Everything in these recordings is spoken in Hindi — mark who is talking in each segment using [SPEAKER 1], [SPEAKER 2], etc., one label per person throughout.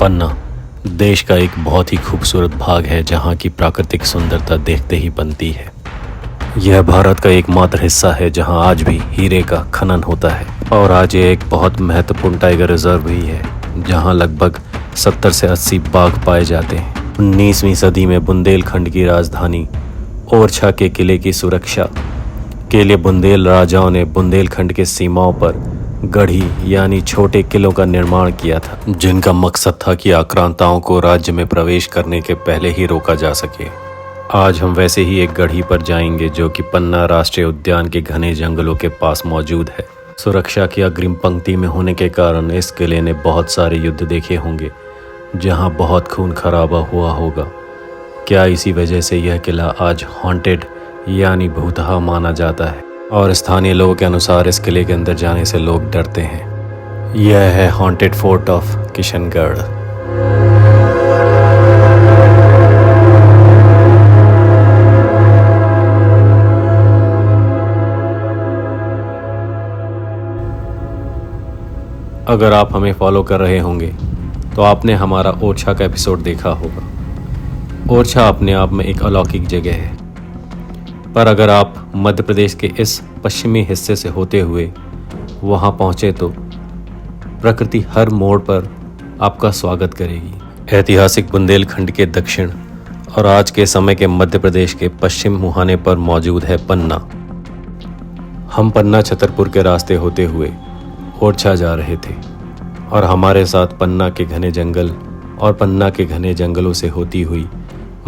[SPEAKER 1] पन्ना देश का एक बहुत ही खूबसूरत भाग है जहाँ की प्राकृतिक सुंदरता देखते ही बनती है। यह भारत का एकमात्र हिस्सा है जहाँ आज भी हीरे का खनन होता है और आज ये एक बहुत महत्वपूर्ण टाइगर रिजर्व भी है जहाँ लगभग 70 से 80 बाघ पाए जाते हैं। 19वीं सदी में बुंदेलखंड की राजधानी ओरछा के किले की सुरक्षा के लिए बुंदेल राजाओं ने बुंदेलखंड के सीमाओं पर गढ़ी यानी छोटे किलों का निर्माण किया था, जिनका मकसद था कि आक्रांताओं को राज्य में प्रवेश करने के पहले ही रोका जा सके। आज हम वैसे ही एक गढ़ी पर जाएंगे जो कि पन्ना राष्ट्रीय उद्यान के घने जंगलों के पास मौजूद है। सुरक्षा की अग्रिम पंक्ति में होने के कारण इस किले ने बहुत सारे युद्ध देखे होंगे जहां बहुत खून खराबा हुआ होगा। क्या इसी वजह से यह किला आज हॉन्टेड यानी भूतहा माना जाता है और स्थानीय लोगों के अनुसार इस किले के अंदर जाने से लोग डरते हैं। यह है हॉन्टेड फोर्ट ऑफ किशनगढ़। अगर आप हमें फॉलो कर रहे होंगे तो आपने हमारा ओरछा का एपिसोड देखा होगा। ओरछा अपने आप में एक अलौकिक जगह है, पर अगर आप मध्य प्रदेश के इस पश्चिमी हिस्से से होते हुए वहां पहुंचे तो प्रकृति हर मोड़ पर आपका स्वागत करेगी। ऐतिहासिक बुंदेलखंड के दक्षिण और आज के समय के मध्य प्रदेश के पश्चिम मुहाने पर मौजूद है पन्ना। हम पन्ना छतरपुर के रास्ते होते हुए ओरछा जा रहे थे और हमारे साथ पन्ना के घने जंगल और पन्ना के घने जंगलों से होती हुई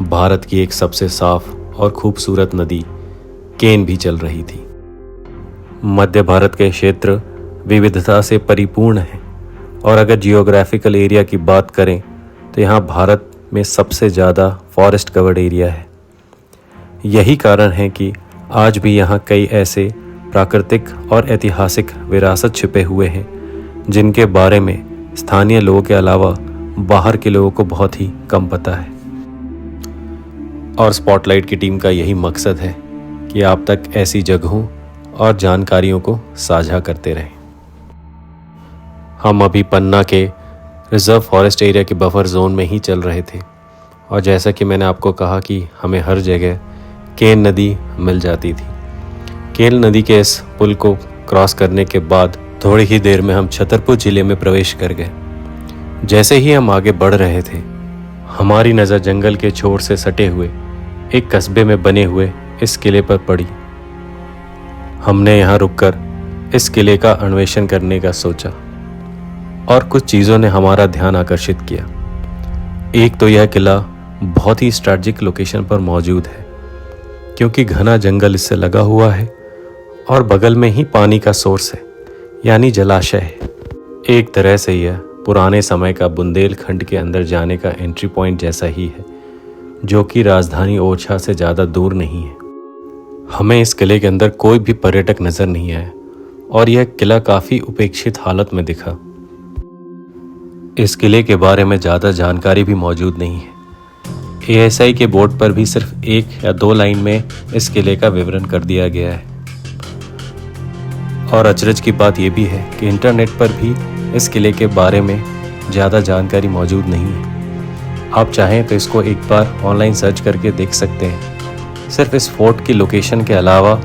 [SPEAKER 1] भारत की एक सबसे साफ और खूबसूरत नदी केन भी चल रही थी। मध्य भारत के क्षेत्र विविधता से परिपूर्ण है और अगर जियोग्राफिकल एरिया की बात करें तो यहाँ भारत में सबसे ज़्यादा फॉरेस्ट कवर्ड एरिया है। यही कारण है कि आज भी यहाँ कई ऐसे प्राकृतिक और ऐतिहासिक विरासत छिपे हुए हैं जिनके बारे में स्थानीय लोगों के अलावा बाहर के लोगों को बहुत ही कम पता है। और स्पॉटलाइट की टीम का यही मकसद है कि आप तक ऐसी जगहों और जानकारियों को साझा करते रहें। हम अभी पन्ना के रिजर्व फॉरेस्ट एरिया के बफर जोन में ही चल रहे थे और जैसा कि मैंने आपको कहा कि हमें हर जगह केन नदी मिल जाती थी। केन नदी के इस पुल को क्रॉस करने के बाद थोड़ी ही देर में हम छतरपुर जिले में प्रवेश कर गए। जैसे ही हम आगे बढ़ रहे थे हमारी नज़र जंगल के छोर से सटे हुए एक कस्बे में बने हुए इस किले पर पड़ी। हमने यहाँ रुककर इस किले का अन्वेषण करने का सोचा और कुछ चीज़ों ने हमारा ध्यान आकर्षित किया। एक तो यह किला बहुत ही स्ट्रैटेजिक लोकेशन पर मौजूद है क्योंकि घना जंगल इससे लगा हुआ है और बगल में ही पानी का सोर्स है यानी जलाशय है। एक तरह से यह पुराने समय का बुंदेलखंड के अंदर जाने का एंट्री पॉइंट जैसा ही है जो कि राजधानी ओरछा से ज़्यादा दूर नहीं है। हमें इस किले के अंदर कोई भी पर्यटक नज़र नहीं आया और यह किला काफ़ी उपेक्षित हालत में दिखा। इस किले के बारे में ज़्यादा जानकारी भी मौजूद नहीं है। एएसआई के बोर्ड पर भी सिर्फ 1 या 2 लाइन में इस किले का विवरण कर दिया गया है। और अचरज की बात यह भी है कि इंटरनेट पर भी इस किले के बारे में ज़्यादा जानकारी मौजूद नहीं है। आप चाहें तो इसको एक बार ऑनलाइन सर्च करके देख सकते हैं। सिर्फ इस फोर्ट की लोकेशन के अलावा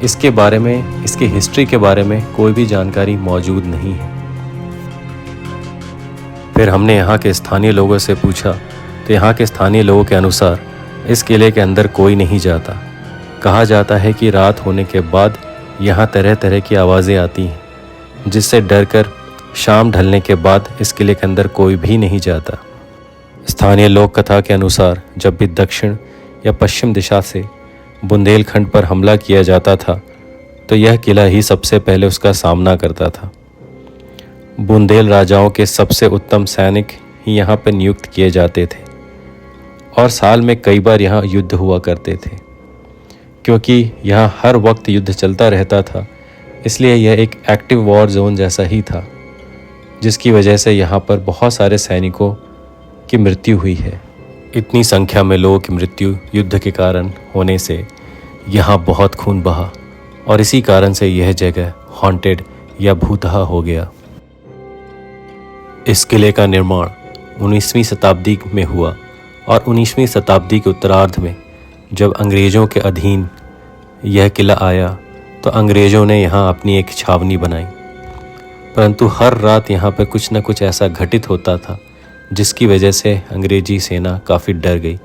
[SPEAKER 1] इसके बारे में, इसकी हिस्ट्री के बारे में कोई भी जानकारी मौजूद नहीं है। फिर हमने यहाँ के स्थानीय लोगों से पूछा तो यहाँ के स्थानीय लोगों के अनुसार इस किले के अंदर कोई नहीं जाता। कहा जाता है कि रात होने के बाद यहाँ तरह तरह की आवाज़ें आती हैं जिससे डरकर शाम ढलने के बाद इस किले के अंदर कोई भी नहीं जाता। स्थानीय लोक कथा के अनुसार जब भी दक्षिण या पश्चिम दिशा से बुंदेलखंड पर हमला किया जाता था तो यह किला ही सबसे पहले उसका सामना करता था। बुंदेल राजाओं के सबसे उत्तम सैनिक ही यहाँ पर नियुक्त किए जाते थे और साल में कई बार यहाँ युद्ध हुआ करते थे। क्योंकि यहाँ हर वक्त युद्ध चलता रहता था इसलिए यह एक एक्टिव वॉर जोन जैसा ही था, जिसकी वजह से यहाँ पर बहुत सारे सैनिकों की मृत्यु हुई है। इतनी संख्या में लोगों की मृत्यु युद्ध के कारण होने से यहाँ बहुत खून बहा और इसी कारण से यह जगह हॉन्टेड या भूतहा हो गया। इस किले का निर्माण 19वीं शताब्दी में हुआ और 19वीं शताब्दी के उत्तरार्ध में जब अंग्रेज़ों के अधीन यह किला आया तो अंग्रेज़ों ने यहाँ अपनी एक छावनी बनाई। परंतु हर रात यहाँ पर कुछ न कुछ ऐसा घटित होता था जिसकी वजह से अंग्रेज़ी सेना काफ़ी डर गई।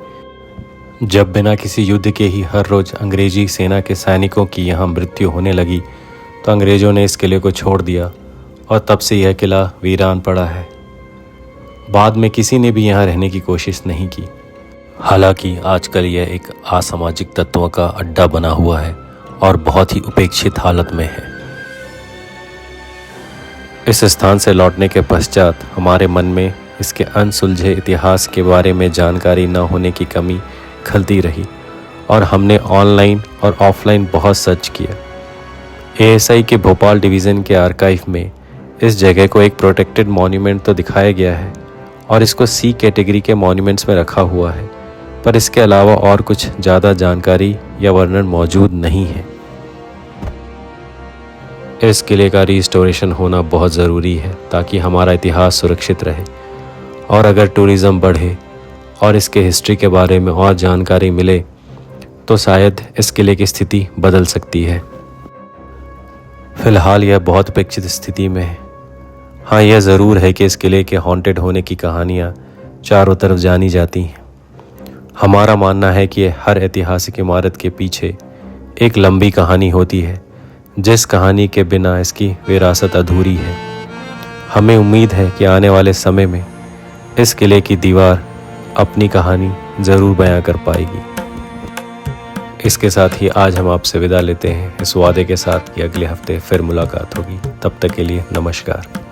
[SPEAKER 1] जब बिना किसी युद्ध के ही हर रोज़ अंग्रेज़ी सेना के सैनिकों की यहाँ मृत्यु होने लगी तो अंग्रेज़ों ने इस किले को छोड़ दिया और तब से यह किला वीरान पड़ा है। बाद में किसी ने भी यहाँ रहने की कोशिश नहीं की। हालांकि आजकल यह एक असामाजिक तत्वों का अड्डा बना हुआ है और बहुत ही उपेक्षित हालत में है। इस स्थान से लौटने के पश्चात हमारे मन में इसके अनसुलझे इतिहास के बारे में जानकारी न होने की कमी खलती रही और हमने ऑनलाइन और ऑफलाइन बहुत सर्च किया। एएसआई के भोपाल डिवीज़न के आर्काइव में इस जगह को एक प्रोटेक्टेड मॉन्यूमेंट तो दिखाया गया है और इसको सी कैटेगरी के मॉन्यूमेंट्स में रखा हुआ है, पर इसके अलावा और कुछ ज़्यादा जानकारी या वर्णन मौजूद नहीं है। इस किले का रिस्टोरेशन होना बहुत ज़रूरी है ताकि हमारा इतिहास सुरक्षित रहे और अगर टूरिज़्म बढ़े और इसके हिस्ट्री के बारे में और जानकारी मिले तो शायद इस किले की स्थिति बदल सकती है। फ़िलहाल यह बहुत अपेक्षित स्थिति में है। हाँ, यह ज़रूर है कि इस किले के हॉन्टेड होने की कहानियाँ चारों तरफ जानी जाती हैं। हमारा मानना है कि हर ऐतिहासिक इमारत के पीछे एक लंबी कहानी होती है जिस कहानी के बिना इसकी विरासत अधूरी है। हमें उम्मीद है कि आने वाले समय में इस किले की दीवार अपनी कहानी ज़रूर बयां कर पाएगी। इसके साथ ही आज हम आपसे विदा लेते हैं इस वादे के साथ कि अगले हफ्ते फिर मुलाकात होगी। तब तक के लिए नमस्कार।